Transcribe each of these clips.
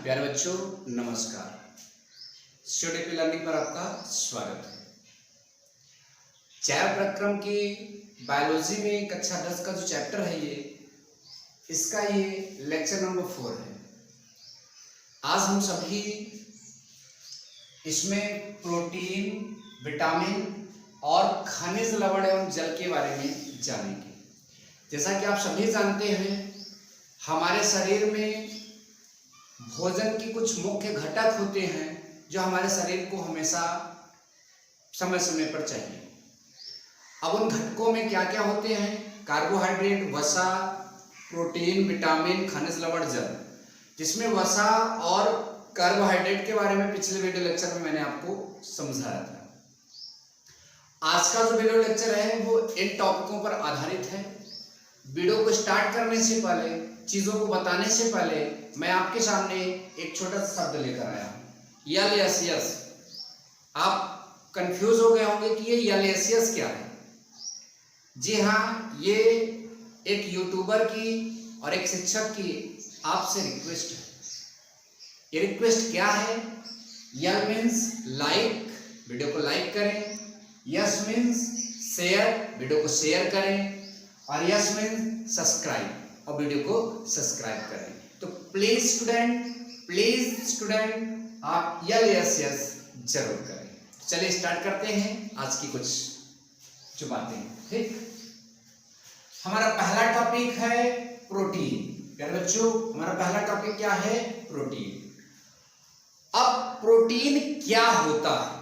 प्यारे बच्चों नमस्कार। स्टडी लर्निंग पर आपका स्वागत है। जैव प्रक्रम की बायोलॉजी में कक्षा 10 का जो चैप्टर है इसका लेक्चर नंबर 4 है। आज हम सभी इसमें प्रोटीन, विटामिन और खनिज लवण एवं जल के बारे में जानेंगे। जैसा कि आप सभी जानते हैं, हमारे शरीर में भोजन के कुछ मुख्य घटक होते हैं जो हमारे शरीर को हमेशा समय समय पर चाहिए। अब उन घटकों में क्या क्या होते हैं? कार्बोहाइड्रेट, वसा, प्रोटीन, विटामिन, खनिज लवण, जल। जिसमें वसा और कार्बोहाइड्रेट के बारे में पिछले वीडियो लेक्चर में मैंने आपको समझाया था। आज का जो वीडियो लेक्चर है वो इन टॉपिकों पर आधारित है। वीडियो को स्टार्ट करने से पहले, चीजों को बताने से पहले मैं आपके सामने एक छोटा सा शब्द लेकर आया हूं, यलेसियस। आप कंफ्यूज हो गए होंगे कि ये यलेसियस क्या है। जी हाँ, ये एक यूट्यूबर की और एक शिक्षक की आपसे रिक्वेस्ट है। ये रिक्वेस्ट क्या है? यल मीन्स लाइक, वीडियो को लाइक करें। यस मीन्स शेयर, वीडियो को शेयर करें। और यस मीन्स सब्सक्राइब, और वीडियो को सब्सक्राइब करें। तो प्लीज स्टूडेंट आप यस जरूर करें। चलिए स्टार्ट करते हैं आज की कुछ जो बातें। ठीक, हमारा पहला टॉपिक है प्रोटीन। प्यारे बच्चों, हमारा पहला टॉपिक क्या है? प्रोटीन। अब प्रोटीन क्या होता है,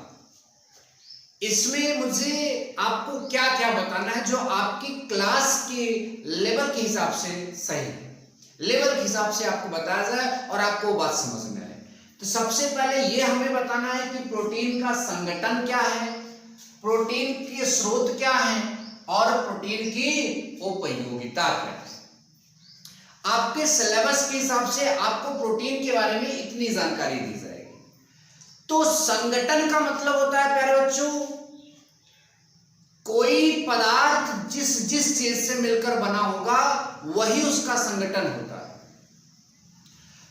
इसमें मुझे आपको क्या क्या बताना है जो आपकी क्लास के लेवल के हिसाब से सही है। लेवल के हिसाब से आपको बताया जाए और आपको बात समझ में आए। तो सबसे पहले ये हमें बताना है कि प्रोटीन का संगठन क्या है, प्रोटीन के स्रोत क्या है और प्रोटीन की उपयोगिता क्या है। आपके सिलेबस के हिसाब से आपको प्रोटीन के बारे में इतनी जानकारी दी जाएगी। तो संगठन का मतलब होता है प्यारे बच्चों, कोई पदार्थ जिस चीज से मिलकर बना होगा वही उसका संगठन होता है।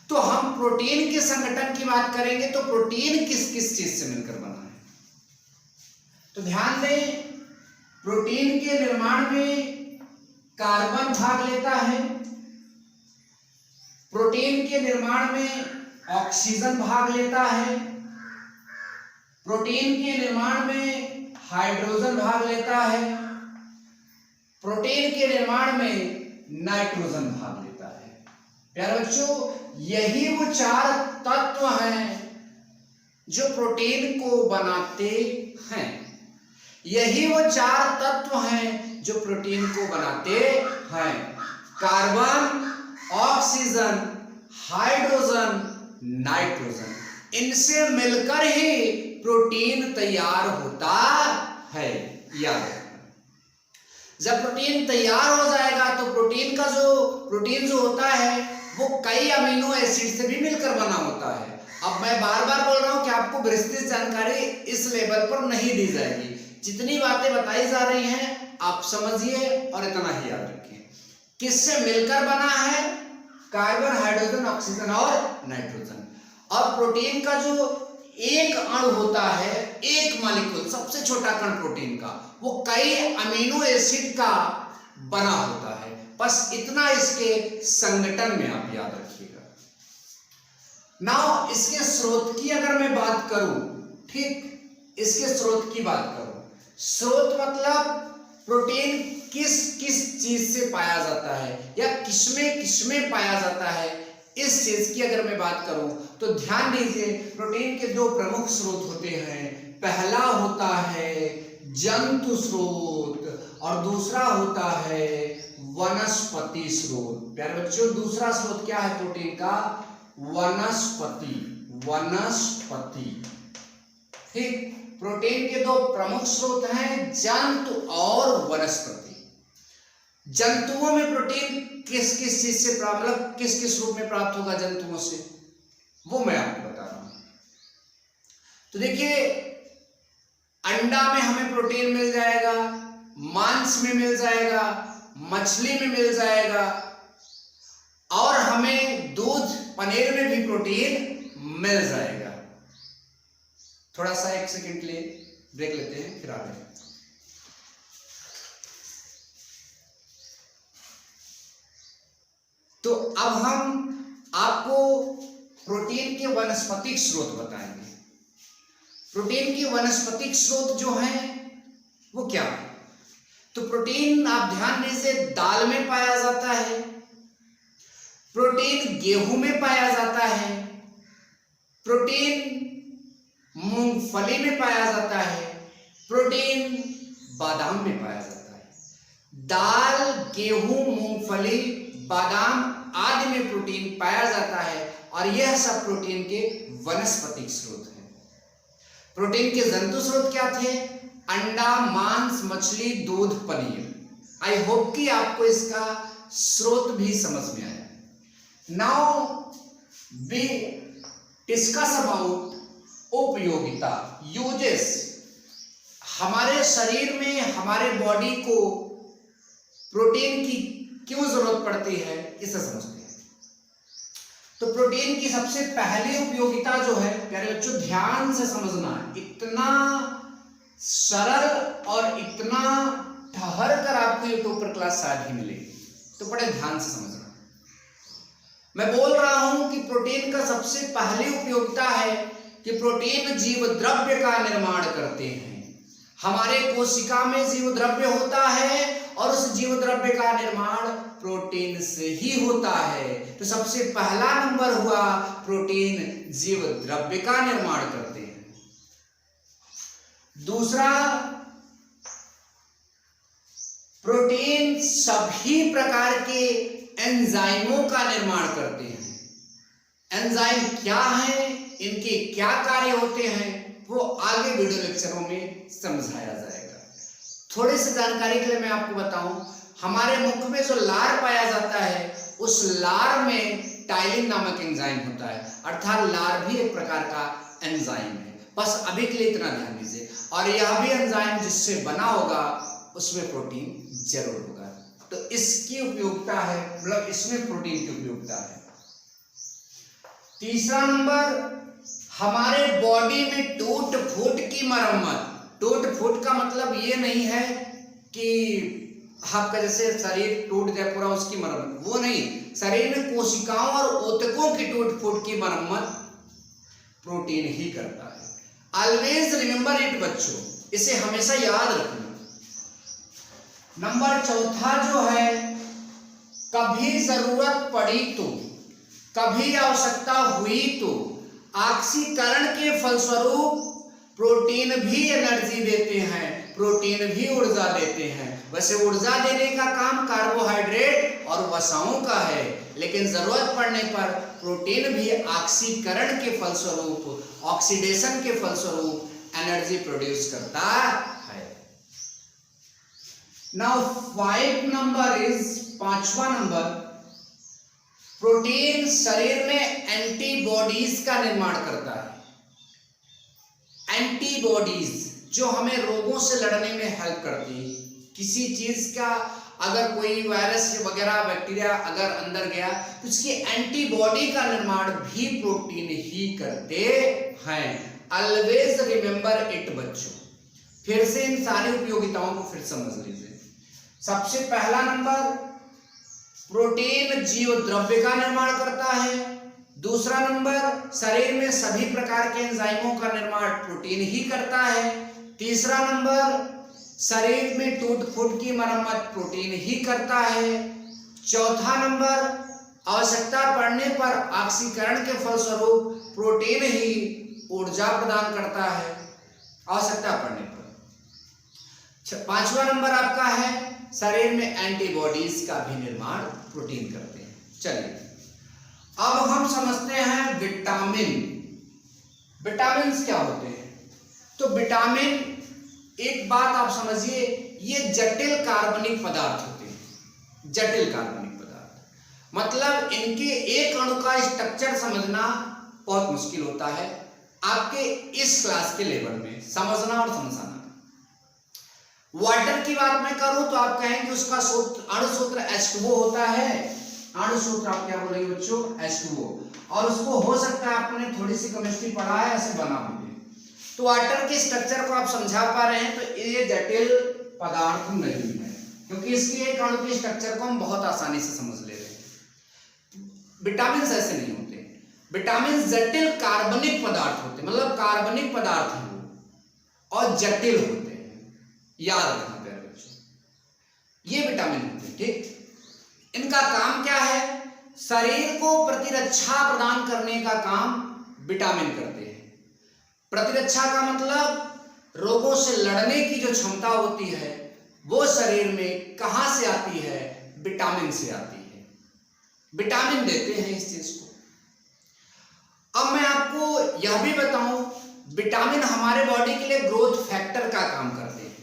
तो हम प्रोटीन के संगठन की बात करेंगे तो प्रोटीन किस किस चीज से मिलकर बना है। तो ध्यान दें, प्रोटीन के निर्माण में कार्बन भाग लेता है, प्रोटीन के निर्माण में ऑक्सीजन भाग लेता है, प्रोटीन के निर्माण में हाइड्रोजन भाग लेता है, प्रोटीन के निर्माण में नाइट्रोजन भाग लेता है। प्यारे बच्चों, यही वो चार तत्व हैं जो प्रोटीन को बनाते हैं। यही वो चार तत्व हैं जो प्रोटीन को बनाते हैं। कार्बन, ऑक्सीजन, हाइड्रोजन, नाइट्रोजन, इनसे मिलकर ही प्रोटीन तैयार होता है। याद रखना, जब प्रोटीन तैयार हो जाएगा तो प्रोटीन जो होता है वो कई अमीनो एसिड से भी मिलकर बना होता है। अब मैं बार बार बोल रहा हूं कि आपको विस्तृत जानकारी इस लेवल पर नहीं दी जाएगी। जितनी बातें बताई जा रही हैं आप समझिए और इतना ही याद रखिए। किससे मिलकर बना है? कार्बन, हाइड्रोजन, ऑक्सीजन और नाइट्रोजन। और प्रोटीन का जो एक अणु होता है, एक मॉलिक्यूल, सबसे छोटा कण प्रोटीन का, वो कई अमीनो एसिड का बना होता है। बस इतना इसके संगठन में आप याद रखिएगा। नाउ इसके स्रोत की अगर मैं बात करूं, ठीक, इसके स्रोत की बात करूं, स्रोत मतलब प्रोटीन किस किस चीज से पाया जाता है या किसमें पाया जाता है, इस चीज की अगर मैं बात करूं तो ध्यान दीजिए, प्रोटीन के दो प्रमुख स्रोत होते हैं। पहला होता है जंतु स्रोत और दूसरा होता है वनस्पति स्रोत। प्यारे बच्चों, दूसरा स्रोत क्या है प्रोटीन का? वनस्पति। ठीक, प्रोटीन के दो प्रमुख स्रोत हैं, जंतु और वनस्पति। जंतुओं में प्रोटीन किस किस चीज से मतलब किस किस रूप में प्राप्त होगा जंतुओं से, वो मैं आपको बता रहा हूं। तो देखिए, अंडा में हमें प्रोटीन मिल जाएगा, मांस में मिल जाएगा, मछली में मिल जाएगा, और हमें दूध पनीर में भी प्रोटीन मिल जाएगा। थोड़ा सा 1 सेकंड के लिए ब्रेक लेते हैं, फिर आगे। तो अब हम आपको प्रोटीन के वनस्पतिक स्रोत बताएंगे। प्रोटीन के वनस्पतिक स्रोत जो हैं वो क्या है? तो प्रोटीन आप ध्यान दीजिए, दाल में पाया जाता है, प्रोटीन गेहूं में पाया जाता है, प्रोटीन मूंगफली में पाया जाता है, प्रोटीन बादाम में पाया जाता है। दाल, गेहूं, मूंगफली, बादाम आदि में प्रोटीन पाया जाता है और यह सब प्रोटीन के वनस्पतिक स्रोत हैं। प्रोटीन के जंतु स्रोत क्या थे? अंडा, मांस, मछली, दूध, पनीर। आई होप कि आपको इसका स्रोत भी समझ में आया। नाउ वी डिस्कस अबाउट उपयोगिता, यूजेस। हमारे शरीर में, हमारे बॉडी को प्रोटीन की क्यों जरूरत पड़ती है, इसे समझते हैं। तो प्रोटीन की सबसे पहली उपयोगिता जो है, प्यारे बच्चों ध्यान से समझना, इतना सरल और इतना ठहर कर आपको यूट्यूब पर क्लास शायद ही मिलेगी, तो बड़े ध्यान से समझना। मैं बोल रहा हूं कि प्रोटीन का सबसे पहली उपयोगिता है कि प्रोटीन जीव द्रव्य का निर्माण करते हैं। हमारे कोशिका में जीव द्रव्य होता है और उस जीव द्रव्य का निर्माण प्रोटीन से ही होता है। तो सबसे पहला नंबर हुआ, प्रोटीन जीव द्रव्य का निर्माण करते हैं। दूसरा, प्रोटीन सभी प्रकार के एंजाइमों का निर्माण करते हैं। एंजाइम क्या है, इनके क्या कार्य होते हैं, वो आगे वीडियो लेक्चरों में समझाया जाएगा। थोड़ी सी जानकारी के लिए मैं आपको बताऊं, हमारे मुख में जो लार पाया जाता है, उस लार में टाइलिन नामक एंजाइम होता है, अर्थात लार भी एक प्रकार का एंजाइम है। बस अभी के लिए इतना ध्यान दीजिए। और यह भी एंजाइम जिससे बना होगा उसमें प्रोटीन जरूर होगा। तो इसकी उपयोगिता है, मतलब इसमें प्रोटीन की उपयोगिता है। तीसरा नंबर, हमारे बॉडी में टूट फूट की मरम्मत। टूट फूट का मतलब ये नहीं है कि आपका जैसे शरीर टूट जाए पूरा, उसकी मरम्मत, वो नहीं। शरीर में कोशिकाओं और ऊतकों की टूट फूट की मरम्मत प्रोटीन ही करता है। ऑलवेज रिमेंबर इट बच्चों, इसे हमेशा याद रखना। नंबर चौथा जो है, कभी जरूरत पड़ी तो, कभी आवश्यकता हुई तो ऑक्सीकरण के फलस्वरूप प्रोटीन भी एनर्जी देते हैं, प्रोटीन भी ऊर्जा देते हैं। वैसे ऊर्जा देने का काम कार्बोहाइड्रेट और वसाओं का है, लेकिन जरूरत पड़ने पर प्रोटीन भी ऑक्सीकरण के फलस्वरूप, ऑक्सीडेशन के फलस्वरूप एनर्जी प्रोड्यूस करता है। नाउ 5 नंबर इज, पांचवा नंबर, प्रोटीन शरीर में एंटीबॉडीज का निर्माण करता है। एंटीबॉडीज जो हमें रोगों से लड़ने में हेल्प करती है। किसी चीज का अगर कोई वायरस वगैरह बैक्टीरिया अगर अंदर गया तो उसकी एंटीबॉडी का निर्माण भी प्रोटीन ही करते हैं। ऑलवेज रिमेंबर इट बच्चों। फिर से इन सारी उपयोगिताओं को फिर समझ लीजिए। सबसे पहला नंबर, प्रोटीन जीव द्रव्य का निर्माण करता है। दूसरा नंबर, शरीर में सभी प्रकार के एंजाइमों का निर्माण प्रोटीन ही करता है। तीसरा नंबर, शरीर में टूट फूट की मरम्मत प्रोटीन ही करता है। चौथा नंबर, आवश्यकता पड़ने पर ऑक्सीकरण के फलस्वरूप प्रोटीन ही ऊर्जा प्रदान करता है आवश्यकता पड़ने पर। पांचवा नंबर आपका है, शरीर में एंटीबॉडीज का भी निर्माण प्रोटीन करते हैं। चलिए अब हम समझते हैं विटामिन। विटामिन क्या होते हैं? तो विटामिन, एक बात आप समझिए, ये जटिल कार्बनिक पदार्थ होते हैं। जटिल कार्बनिक पदार्थ मतलब इनके एक अणु का स्ट्रक्चर समझना बहुत मुश्किल होता है आपके इस क्लास के लेवल में समझना और समझाना। वाटर की बात मैं करूं तो आप कहेंगे उसका सूत्र, अणु सूत्र H2O होता है। अणु सूत्र आप क्या बोलेंगे बच्चों, H2O। और उसको हो सकता है आपने थोड़ी सी केमिस्ट्री पढ़ा है, ऐसे बना भी है। तो वाटर के स्ट्रक्चर को आप समझा पा रहे हैं, तो ये जटिल पदार्थ नहीं है, क्योंकि इसके एक अणु के स्ट्रक्चर को हम बहुत आसानी से समझ ले रहे हैं। विटामिन ऐसे नहीं होते, विटामिन जटिल कार्बनिक पदार्थ होते हैं, मतलब कार्बनिक पदार्थ हैं वो और जटिल होते हैं, याद रखना प्यारे बच्चों, ये विटामिन होते हैं। ठीक, इनका काम क्या है, शरीर को प्रतिरक्षा प्रदान करने का काम विटामिन करते हैं। प्रतिरक्षा का मतलब रोगों से लड़ने की जो क्षमता होती है वो शरीर में कहां से आती है, विटामिन से आती है। विटामिन देते हैं इस चीज को। अब मैं आपको यह भी बताऊं, विटामिन हमारे बॉडी के लिए ग्रोथ फैक्टर का काम करते हैं,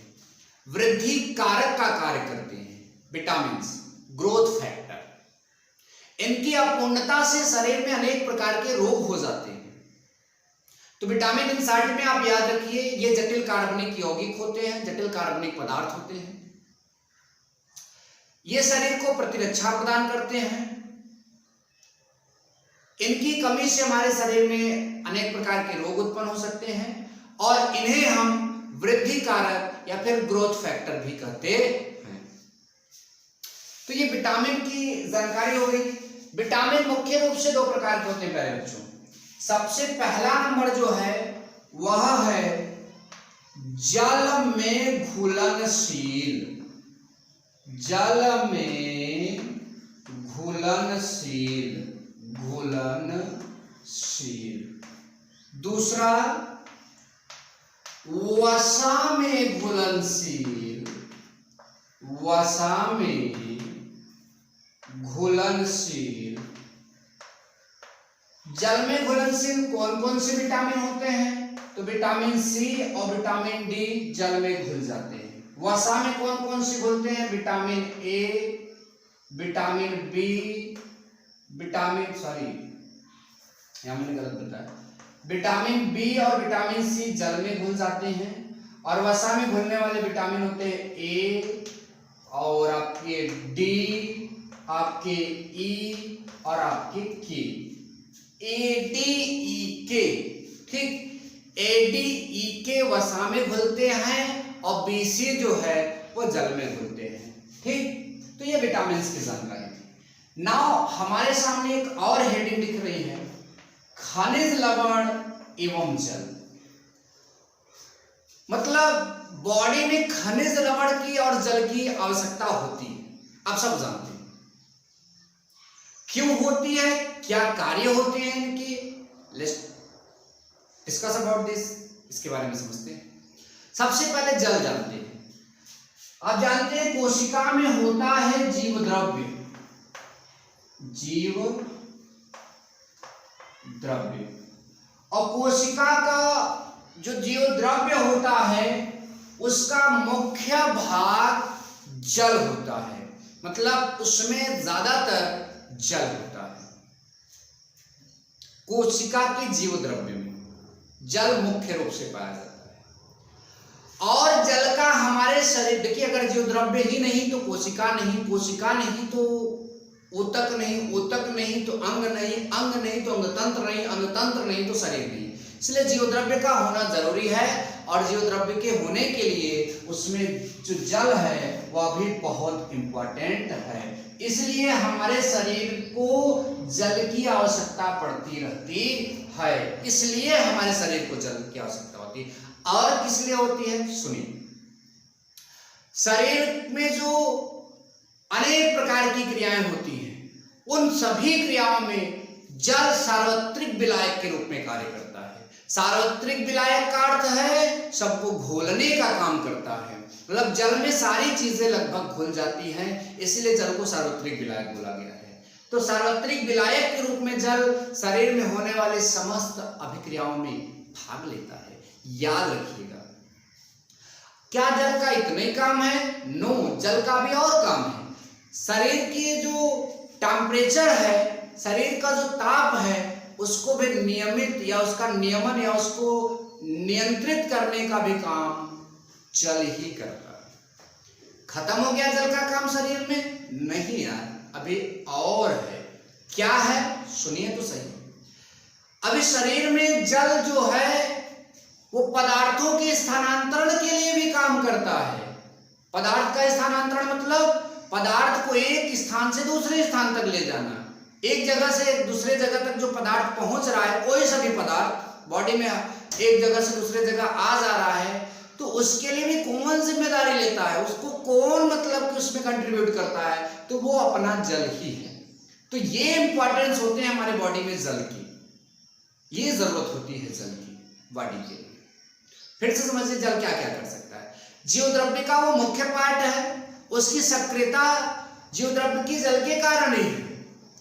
वृद्धि कारक का कार्य करते हैं। विटामिन ग्रोथ फैक्टर, इनकी अपूर्णता से शरीर में अनेक प्रकार के रोग हो जाते हैं। तो विटामिन इन शॉर्ट में आप याद रखिए, ये जटिल कार्बनिक यौगिक होते हैं, जटिल कार्बनिक पदार्थ होते हैं। ये शरीर को प्रतिरक्षा प्रदान करते हैं। इनकी कमी से हमारे शरीर में अनेक प्रकार के रोग उत्पन्न हो सकते हैं और इन्हें हम वृद्धि कारक या फिर ग्रोथ फैक्टर भी कहते हैं। तो ये विटामिन की जानकारी हो गई। विटामिन मुख्य रूप से दो प्रकार के होते हैं प्यारे बच्चों। सबसे पहला नंबर जो है वह है जल में घुलनशील, जल में घुलनशील, घुलनशील। दूसरा वसा में घुलनशील, वसा में घुलनशील। जल में घुलनशील कौन कौन से विटामिन होते हैं, तो विटामिन सी और विटामिन डी जल में घुल जाते हैं। वसा में कौन कौन से घुलते हैं, vitamin A, vitamin B, vitamin यहां मैंने गलत बताया, विटामिन बी और विटामिन सी जल में घुल जाते हैं। और वसा में घुलने वाले विटामिन होते हैं ए और आपके डी, आपके ई और आपके के, ए डी ई के। ठीक, ए डी ई के वसा में घुलते हैं और बी सी जो है वो जल में घुलते हैं। ठीक, तो ये विटामिन की जानकारी थी। नाउ हमारे सामने एक और हेडिंग दिख रही है, खनिज लवण एवं जल। मतलब बॉडी में खनिज लवण की और जल की आवश्यकता होती है, आप सब जानते हैं। क्यों होती है, क्या कार्य होते हैं इनकी, लेट्स डिस्कस अबाउट दिस, इसके बारे में समझते हैं। सबसे पहले जल जानते हैं। आप जानते हैं कोशिका में होता है जीव द्रव्य, जीव द्रव्य, और कोशिका का जो जीव द्रव्य होता है उसका मुख्य भाग जल होता है, मतलब उसमें ज्यादातर जल होता है। कोशिका के जीव द्रव्य में जल मुख्य रूप से पाया जाता है। और जल का हमारे शरीर, देखिए अगर जीव द्रव्य ही नहीं तो कोशिका नहीं, कोशिका नहीं तो ऊतक नहीं, ऊतक नहीं तो अंग नहीं, अंग नहीं तो अंगतंत्र नहीं, अंगतंत्र नहीं तो शरीर नहीं। इसलिए जीव द्रव्य का होना जरूरी है और जीव द्रव्य के होने के लिए उसमें जो जल है वह भी बहुत इंपॉर्टेंट है। इसलिए हमारे शरीर को जल की आवश्यकता पड़ती रहती है, इसलिए हमारे शरीर को जल की आवश्यकता होती है। और किस लिए होती है, सुनिए। शरीर में जो अनेक प्रकार की क्रियाएं होती हैं उन सभी क्रियाओं में जल सार्वत्रिक विलायक के रूप में कार्य करता है। सार्वत्रिक विलायक का अर्थ है सबको घोलने का काम करता है, मतलब जल में सारी चीजें लगभग घुल जाती हैं, इसलिए जल को सार्वत्रिक विलायक बोला गया है। तो सार्वत्रिक विलायक के रूप में जल शरीर में होने वाले समस्त अभिक्रियाओं में भाग लेता है, याद रखिएगा। क्या जल का इतना ही काम है? नो, जल का भी और काम है। शरीर की जो टेम्परेचर है, शरीर का जो ताप है, उसको भी नियमित या उसका नियमन या उसको नियंत्रित करने का भी काम जल ही करता है। खत्म हो गया जल का काम शरीर में? नहीं यार, अभी और है। क्या है, सुनिए तो सही। अभी शरीर में जल जो है वो पदार्थों के स्थानांतरण के लिए भी काम करता है। पदार्थ का स्थानांतरण मतलब पदार्थ को एक स्थान से दूसरे स्थान तक ले जाना। एक जगह से दूसरे जगह तक जो पदार्थ पहुंच रहा है, कोई सभी पदार्थ बॉडी में एक जगह से दूसरे जगह आ जा रहा है, तो उसके लिए भी कौन जिम्मेदारी लेता है, उसको कौन मतलब कि उसमें कंट्रीब्यूट करता है, तो वो अपना जल ही है। तो ये इंपॉर्टेंस होते हैं हमारे बॉडी में जल की, ये जरूरत होती है जल की बॉडी के लिए। फिर से समझिए जल क्या क्या कर सकता है। जीवद्रव्य का वो मुख्य पार्ट है, उसकी सक्रियता जीवद्रव्य की जल के कारण ही है।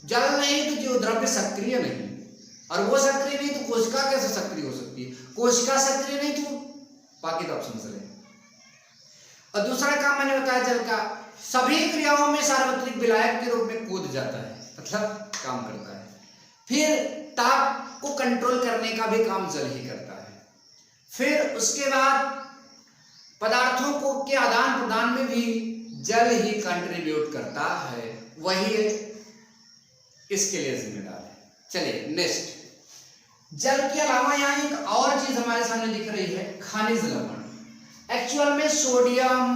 जल नहीं तो जीवद्रव्य सक्रिय नहीं, और वो सक्रिय नहीं तो कोशिका कैसे सक्रिय हो सकती है, कोशिका सक्रिय नहीं तो बाकी तो आप समझ रहे हैं। और दूसरा काम मैंने बताया जल का, सभी क्रियाओं में सार्वत्रिक विलायक के रूप में कूद जाता है, मतलब काम करता है। फिर ताप को कंट्रोल करने का भी काम जल ही करता है। फिर उसके बाद पदार्थों को के आदान प्रदान में भी जल ही कंट्रीब्यूट करता है, वही इसके लिए जिम्मेदार है। चलिए नेक्स्ट, जल के अलावा यहाँ एक और चीज हमारे सामने दिख रही है, खनिज लवण। एक्चुअल में सोडियम,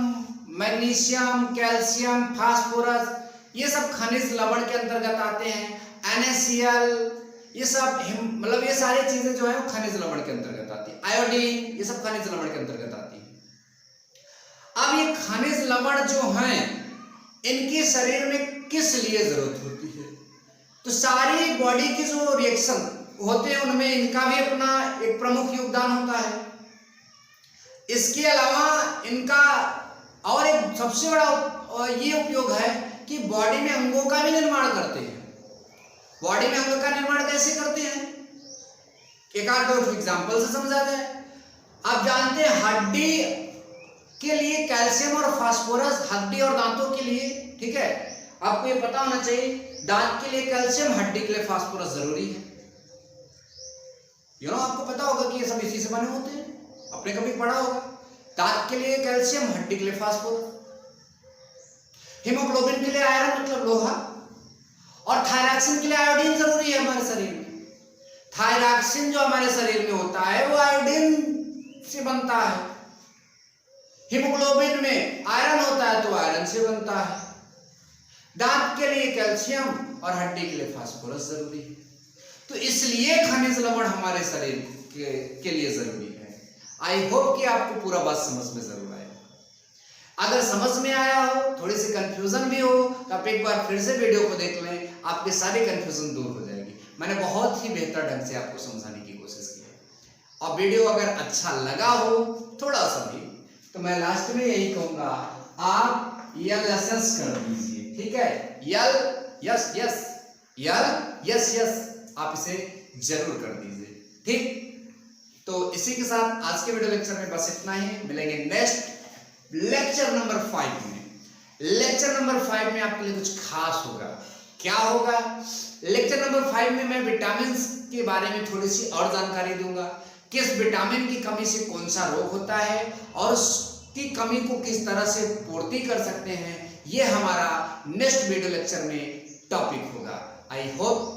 मैग्नीशियम, कैल्शियम, फास्फोरस, ये सब खनिज लवण के अंतर्गत आते हैं। NaCl, ये सब मतलब ये सारी चीजें जो है वो खनिज लवण के अंतर्गत आती है। आयोडीन, ये सब खनिज लवण के अंतर्गत आती है। अब ये खनिज लवण जो हैं, इनकी शरीर में किस लिए जरूरत होती है, तो सारी बॉडी की जो रिएक्शन होते हैं उनमें इनका भी अपना एक प्रमुख योगदान होता है। इसके अलावा इनका और एक सबसे बड़ा ये उपयोग है कि बॉडी में अंगों का भी निर्माण करते हैं। बॉडी में अंगों का निर्माण कैसे करते हैं, एक आध दो एग्जांपल से समझा जाए। आप जानते हैं हड्डी के लिए कैल्शियम और फास्फोरस, हड्डी और दांतों के लिए, ठीक है, आपको ये पता होना चाहिए, दांत के लिए कैल्शियम, हड्डी के लिए फास्फोरस जरूरी है। आपको पता होगा कि ये सब इसी से बने होते हैं, आपने कभी पढ़ा होगा। दांत के लिए कैल्शियम, हड्डी के लिए फास्फोरस, हीमोग्लोबिन के लिए आयरन मतलब लोहा, और थायरॉक्सिन के लिए आयोडीन जरूरी है हमारे शरीर में। थायरॉक्सिन जो हमारे शरीर में होता है वो आयोडीन से बनता है। हीमोग्लोबिन में आयरन होता है तो आयरन से बनता है। दांत के लिए कैल्शियम और हड्डी के लिए फास्फोरस जरूरी है। तो इसलिए खनिज लवण हमारे शरीर के लिए जरूरी है। आई होप कि आपको पूरा बात समझ में जरूर आया। अगर समझ में आया हो, थोड़ी सी कंफ्यूजन भी हो, तो आप एक बार फिर से वीडियो को देख लें, आपके सारी कंफ्यूजन दूर हो जाएगी। मैंने बहुत ही बेहतर ढंग से आपको समझाने की कोशिश की है। और वीडियो अगर अच्छा लगा हो थोड़ा सा भी, तो मैं लास्ट में यही कहूंगा, आप यस कर दीजिए, ठीक है। यस यस यस यस आप इसे जरूर कर दीजिए, ठीक। तो इसी के साथ आज के वीडियो लेक्चर में बस इतना ही। मिलेंगे नेक्स्ट लेक्चर नंबर 5 में। लेक्चर नंबर 5 में आपके लिए कुछ खास होगा। क्या होगा? लेक्चर नंबर 5 में मैं विटामिन के बारे में थोड़ी सी और जानकारी दूंगा। किस विटामिन की कमी से कौन सा रोग होता है और उसकी कमी को किस तरह से पूर्ति कर सकते हैं, ये हमारा नेक्स्ट वीडियो लेक्चर में टॉपिक होगा। आई होप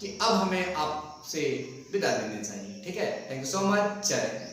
कि अब हमें आपसे विदा लेनी चाहिए, ठीक है। Thank you so much. जय हिंद।